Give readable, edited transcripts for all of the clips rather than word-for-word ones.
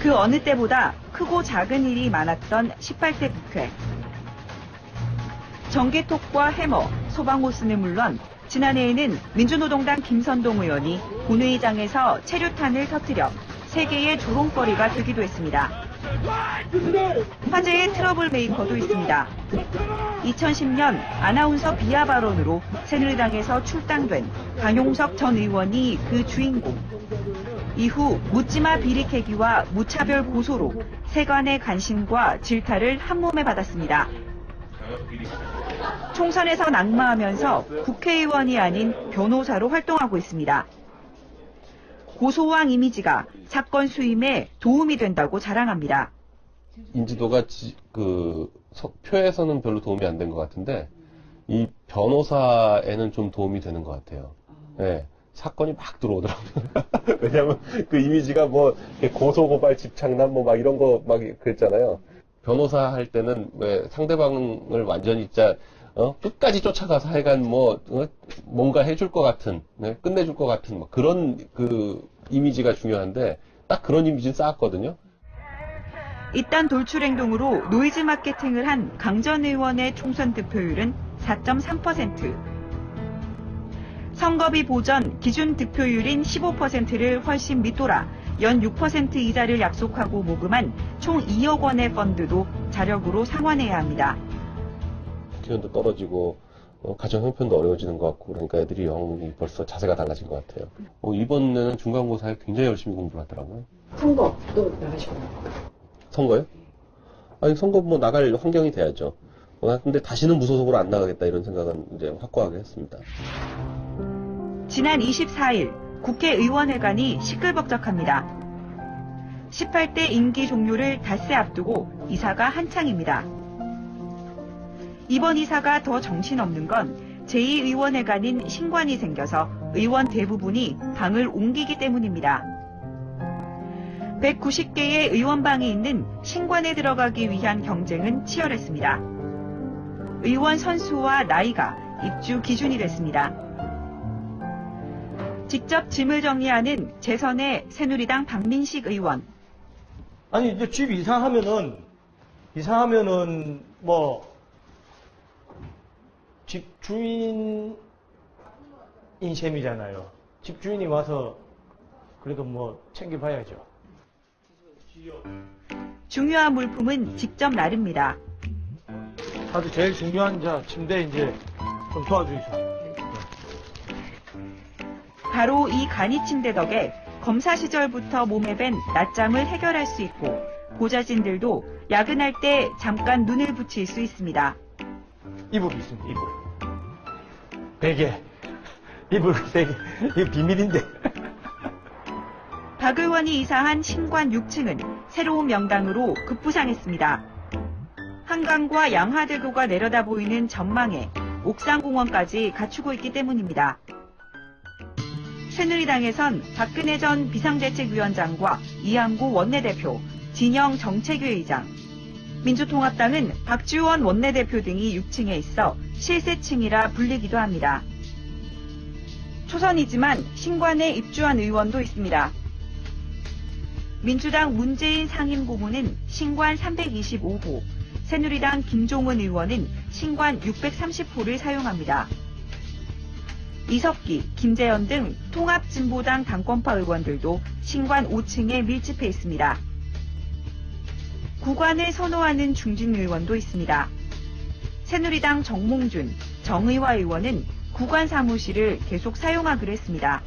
그 어느 때보다 크고 작은 일이 많았던 18대 국회. 전기톱과 해머, 소방호스는 물론 지난해에는 민주노동당 김선동 의원이 본회의장에서 체류탄을 터뜨려 세계의 조롱거리가 되기도 했습니다. 화제의 트러블 메이커도 있습니다. 2010년 아나운서 비하 발언으로 새누리당에서 출당된 강용석 전 의원이 그 주인공. 이후 묻지마 비리캐기와 무차별 고소로 세간의 관심과 질타를 한몸에 받았습니다. 총선에서 낙마하면서 국회의원이 아닌 변호사로 활동하고 있습니다. 고소왕 이미지가 사건 수임에 도움이 된다고 자랑합니다. 인지도가 표에서는 별로 도움이 안 된 것 같은데 이 변호사에는 좀 도움이 되는 것 같아요. 네, 사건이 막 들어오더라고요. 왜냐하면 그 이미지가 뭐 고소고발 집착남 뭐 막 이런 거 막 그랬잖아요. 변호사 할 때는 왜 상대방을 완전히 진짜 끝까지 쫓아가서 하여간 뭔가 해줄 것 같은, 네, 끝내줄 것 같은 뭐 그런 그 이미지가 중요한데 딱 그런 이미지는 쌓았거든요. 이딴 돌출 행동으로 노이즈 마케팅을 한 강 전 의원의 총선 득표율은 4.3%. 선거비 보전 기준 득표율인 15%를 훨씬 밑돌아 연 6% 이자를 약속하고 모금한 총 2억 원의 펀드도 자력으로 상환해야 합니다. 국회의원도 떨어지고 가정 형편도 어려워지는 것 같고 그러니까 애들이 영이 벌써 자세가 달라진 것 같아요. 이번에는 중간고사에 굉장히 열심히 공부를 하더라고요. 선거도 나가시고 나니까. 선거요? 아니 선거 나갈 환경이 돼야죠. 근데 다시는 무소속으로 안 나가겠다 이런 생각은 이제 확고하게 했습니다. 지난 24일 국회의원회관이 시끌벅적합니다. 18대 임기 종료를 닷새 앞두고 이사가 한창입니다. 이번 이사가 더 정신없는 건 제2의원회관인 신관이 생겨서 의원 대부분이 방을 옮기기 때문입니다. 190개의 의원방이 있는 신관에 들어가기 위한 경쟁은 치열했습니다. 의원 선수와 나이가 입주 기준이 됐습니다. 직접 짐을 정리하는 재선의 새누리당 박민식 의원. 아니 이제 집 이사하면은 집주인 인셈이잖아요. 집주인이 와서 그래도 챙겨봐야죠. 중요한 물품은 직접 나릅니다. 아주 제일 중요한 침대 이제 좀 도와주시죠. 바로 이 간이 침대 덕에 검사 시절부터 몸에 밴 낮잠을 해결할 수 있고 보좌진들도 야근할 때 잠깐 눈을 붙일 수 있습니다. 이불이 있습니다. 이불. 베개. 이불 베개. 이거 비밀인데. 박 의원이 이사한 신관 6층은 새로운 명당으로 급부상했습니다. 한강과 양화대교가 내려다 보이는 전망에 옥상공원까지 갖추고 있기 때문입니다. 새누리당에선 박근혜 전 비상대책위원장과 이한구 원내대표, 진영 정책위의장, 민주통합당은 박지원 원내대표 등이 6층에 있어 실세층이라 불리기도 합니다. 초선이지만 신관에 입주한 의원도 있습니다. 민주당 문재인 상임고문은 신관 325호, 새누리당 김종은 의원은 신관 630호를 사용합니다. 이석기, 김재현 등 통합진보당 당권파 의원들도 신관 5층에 밀집해 있습니다. 구관을 선호하는 중진 의원도 있습니다. 새누리당 정몽준, 정의화 의원은 구관 사무실을 계속 사용하기로 했습니다.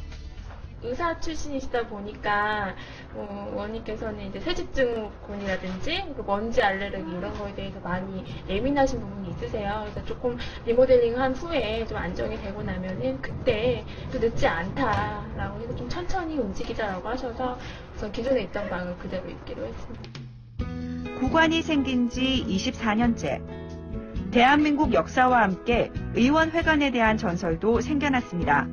의사 출신이시다 보니까 의원님께서는 이제 새집증후군이라든지 먼지 알레르기 이런 거에 대해서 많이 예민하신 부분이 있으세요. 그래서 조금 리모델링한 후에 좀 안정이 되고 나면은 그때 또 늦지 않다라고 해서 좀 천천히 움직이자라고 하셔서 우선 기존에 있던 방을 그대로 입기로 했습니다. 구관이 생긴 지 24년째. 대한민국 역사와 함께 의원회관에 대한 전설도 생겨났습니다.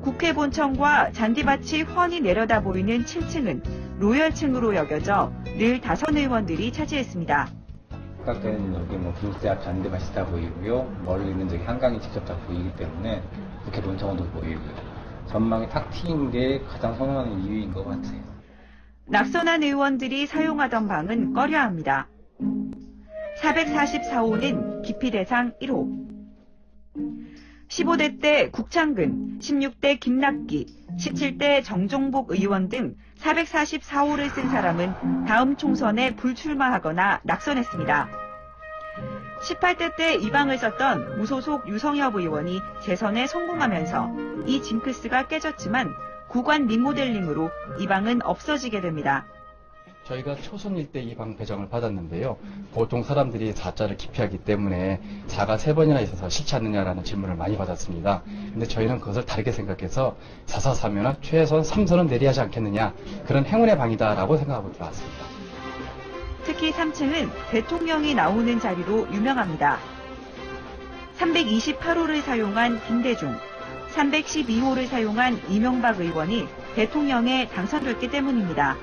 국회 본청과 잔디밭이 훤히 내려다 보이는 7층은 로열층으로 여겨져 늘 다선 의원들이 차지했습니다. 생각되는 여기 기숙사 앞 잔디밭이 다 보이고요. 멀리 있는 저기 한강이 직접 다 보이기 때문에 국회 본청도 보이고요. 전망이 탁 트인 게 가장 선호하는 이유인 것 같아요. 낙선한 의원들이 사용하던 방은 꺼려합니다. 444호는 기피 대상 1호. 15대 때 국창근, 16대 김낙기, 17대 정종복 의원 등 444호를 쓴 사람은 다음 총선에 불출마하거나 낙선했습니다. 18대 때 이 방을 썼던 무소속 유성엽 의원이 재선에 성공하면서 이 징크스가 깨졌지만 구관 리모델링으로 이 방은 없어지게 됩니다. 저희가 초선1대 이 방 배정을 받았는데요. 보통 사람들이 4자를 기피하기 때문에 4가 3번이나 있어서 싫지 않느냐라는 질문을 많이 받았습니다. 근데 저희는 그것을 다르게 생각해서 444면은 최소한 3선은 내리하지 않겠느냐, 그런 행운의 방이다라고 생각하고 들어왔습니다. 특히 3층은 대통령이 나오는 자리로 유명합니다. 328호를 사용한 김대중, 312호를 사용한 이명박 의원이 대통령에 당선됐기 때문입니다.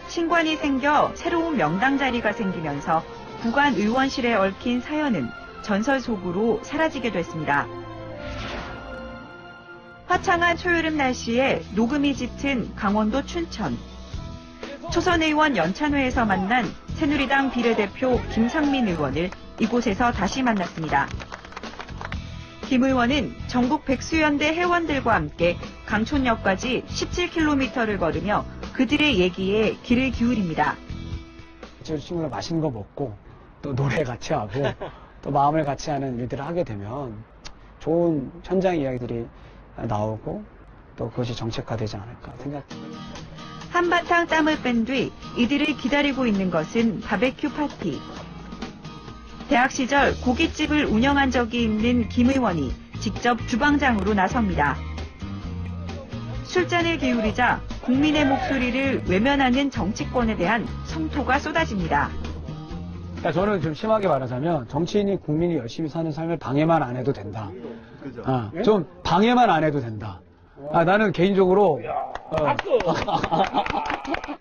신관이 생겨 새로운 명당 자리가 생기면서 구관 의원실에 얽힌 사연은 전설 속으로 사라지게 됐습니다. 화창한 초여름 날씨에 녹음이 짙은 강원도 춘천. 초선 의원 연찬회에서 만난 새누리당 비례대표 김상민 의원을 이곳에서 다시 만났습니다. 김 의원은 전국 백수연대 회원들과 함께 강촌역까지 17km를 걸으며 그들의 얘기에 귀를 기울입니다. 친구랑 맛있는 거 먹고 또 노래 같이 하고 또 마음을 같이 하는 일들을 하게 되면 좋은 현장 이야기들이 나오고 또 그것이 정책화되지 않을까 생각합니다. 한바탕 땀을 뺀 뒤 이들을 기다리고 있는 것은 바베큐 파티. 대학 시절 고깃집을 운영한 적이 있는 김 의원이 직접 주방장으로 나섭니다. 술잔을 기울이자 국민의 목소리를 외면하는 정치권에 대한 성토가 쏟아집니다. 그러니까 저는 좀 심하게 말하자면 정치인이 국민이 열심히 사는 삶을 방해만 안 해도 된다. 좀 방해만 안 해도 된다. 나는 개인적으로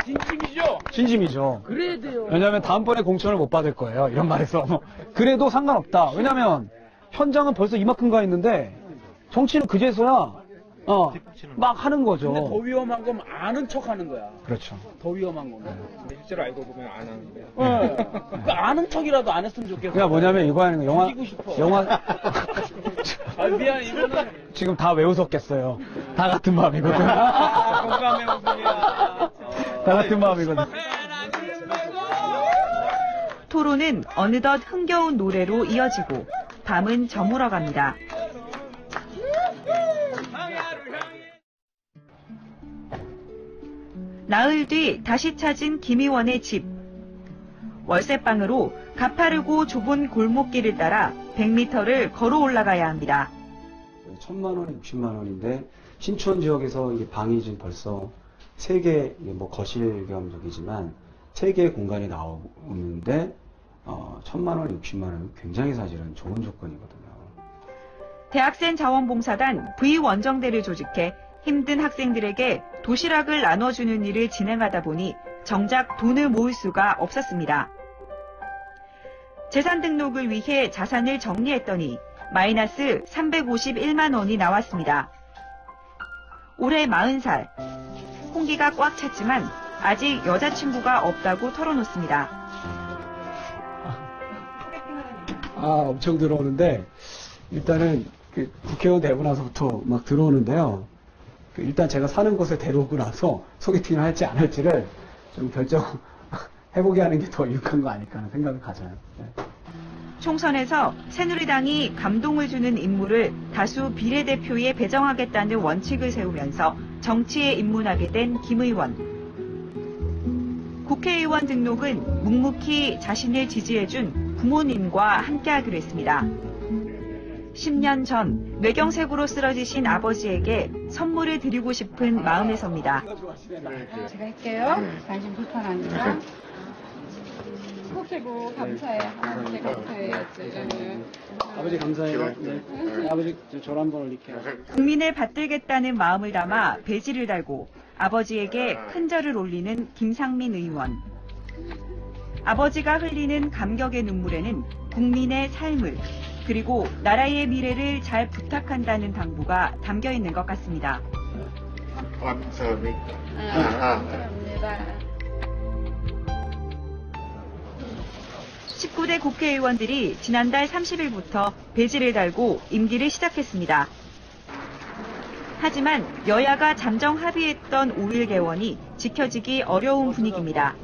진심이죠? 진심이죠. 그래야 돼요. 왜냐하면 다음번에 공천을 못 받을 거예요. 이런 말에서. 그래도 상관없다. 왜냐하면 현장은 벌써 이만큼 가 있는데 정치는 그제서야 막 하는 거죠. 근데 더 위험한 건 아는 척 하는 거야. 그렇죠. 더 위험한 거는. 실제로 알고 보면 안 하는 거야. 그 아는 척이라도 안 했으면 좋겠어. 그러니까 뭐냐면 이거 하는 거 이기고 싶어. 영화 미안, 이거는. 지금 다 왜 웃었겠어요. 다 같은 마음이거든. 공감의 웃음이야. 다 같은 마음이거든. 토론은 어느덧 흥겨운 노래로 이어지고 밤은 저물어갑니다. 나흘 뒤 다시 찾은 김 의원의 집. 월세방으로 가파르고 좁은 골목길을 따라 100m를 걸어 올라가야 합니다. 1,000만 원, 60만 원인데 신촌 지역에서 이 방이 지금 벌써 3개, 뭐 거실 겸 저기지만 3개의 공간이 나오는데 1,000만 원, 60만 원 굉장히 사실은 좋은 조건이거든요. 대학생 자원봉사단 V원정대를 조직해 힘든 학생들에게 도시락을 나눠주는 일을 진행하다 보니 정작 돈을 모을 수가 없었습니다. 재산 등록을 위해 자산을 정리했더니 마이너스 351만 원이 나왔습니다. 올해 40살. 홍기가 꽉 찼지만 아직 여자친구가 없다고 털어놓습니다. 엄청 들어오는데 일단은 그 국회의원 되고 나서부터 막 들어오는데요. 일단 제가 사는 곳에 데려오고 나서 소개팅을 할지 안 할지를 좀 결정해보게 하는 게 더 유익한 거 아닐까 하는 생각을 가져요. 네. 총선에서 새누리당이 감동을 주는 인물을 다수 비례대표에 배정하겠다는 원칙을 세우면서 정치에 입문하게 된 김 의원. 국회의원 등록은 묵묵히 자신을 지지해준 부모님과 함께하기로 했습니다. 10년 전 뇌경색으로 쓰러지신 아버지에게 선물을 드리고 싶은 마음에서입니다. 제가 할게요. 관심 불편하니까. 꼭대고 감사해요. 하나님께 감사해야지. 아버지 감사해요. 네. 아버지 절 한번 올릴게요. 국민을 받들겠다는 마음을 담아 배지를 달고 아버지에게 큰 절을 올리는 김상민 의원. 아버지가 흘리는 감격의 눈물에는 국민의 삶을 그리고 나라의 미래를 잘 부탁한다는 당부가 담겨 있는 것 같습니다. 감사합니다. 19대 국회의원들이 지난달 30일부터 배지를 달고 임기를 시작했습니다. 하지만 여야가 잠정 합의했던 5일 개원이 지켜지기 어려운 분위기입니다.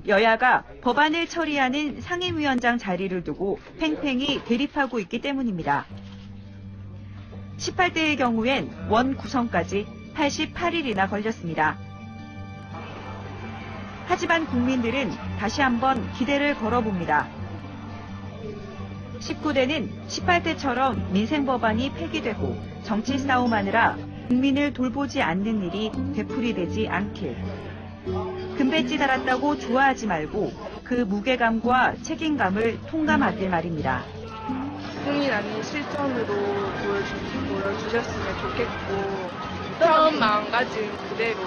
여야가 법안을 처리하는 상임위원장 자리를 두고 팽팽히 대립하고 있기 때문입니다. 18대의 경우엔 원 구성까지 88일이나 걸렸습니다. 하지만 국민들은 다시 한번 기대를 걸어봅니다. 19대는 18대처럼 민생법안이 폐기되고 정치 싸움하느라 국민을 돌보지 않는 일이 되풀이되지 않길. 금배지 달았다고 좋아하지 말고 그 무게감과 책임감을 통감하길 말입니다. 흥이 나는 실천으로 보여주셨으면 좋겠고 처음 마음가짐 그대로